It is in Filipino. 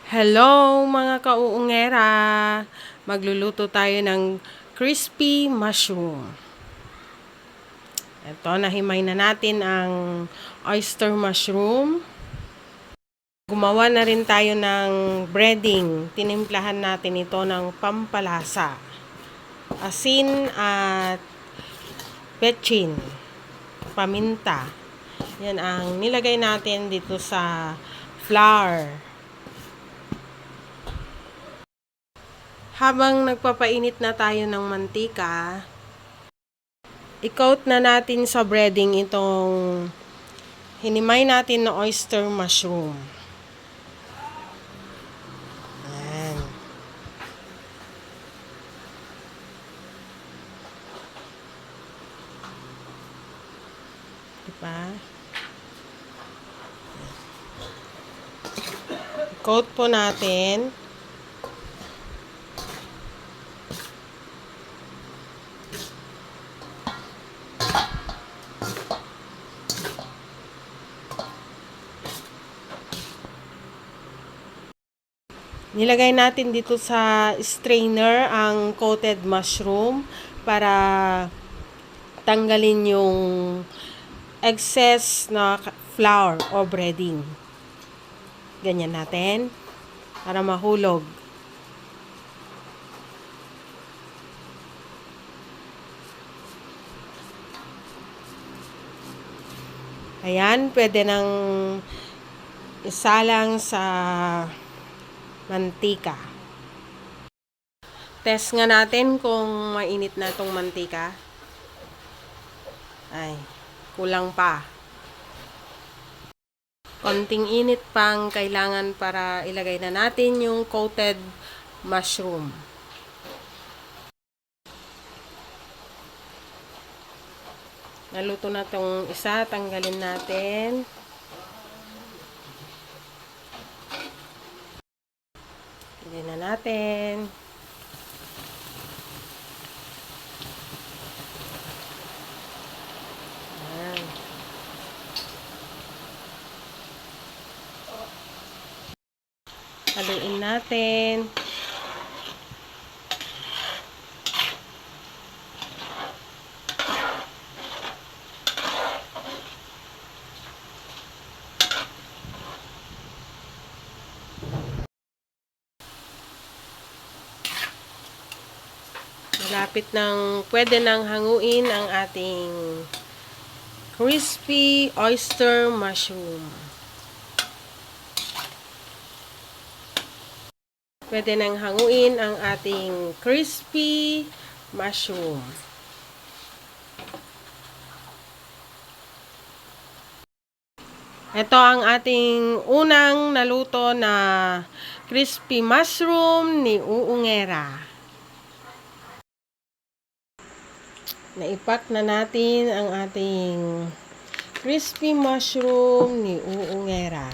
Hello mga kauungera! Magluluto tayo ng crispy mushroom. Ito, nahimay na natin ang oyster mushroom. Gumawa na rin tayo ng breading. Tinimplahan natin ito ng pampalasa. Asin at betchin. Paminta. Yan ang nilagay natin dito sa flour. Habang nagpapainit na tayo ng mantika, i-coat na natin sa breading itong hinimay natin na oyster mushroom. Ayan. Diba? I-coat po natin. Nilagay natin dito sa strainer ang coated mushroom para tanggalin yung excess na flour o breading. Ganyan natin para mahulog. Ayan, pwede nang isalang sa mantika. Test nga natin kung mainit na itong mantika. Ay, kulang pa. Konting init pang kailangan para ilagay na natin yung coated mushroom. Naluto na itong isa, tanggalin natin. Lagyan na natin. Ayan. Haluin natin. Malapit nang pwede nang hanguin ang ating crispy oyster mushroom. Pwede nang hanguin ang ating crispy mushroom. Ito ang ating unang naluto na crispy mushroom ni Uungera. Naipak na natin ang ating crispy mushroom ni Uungera.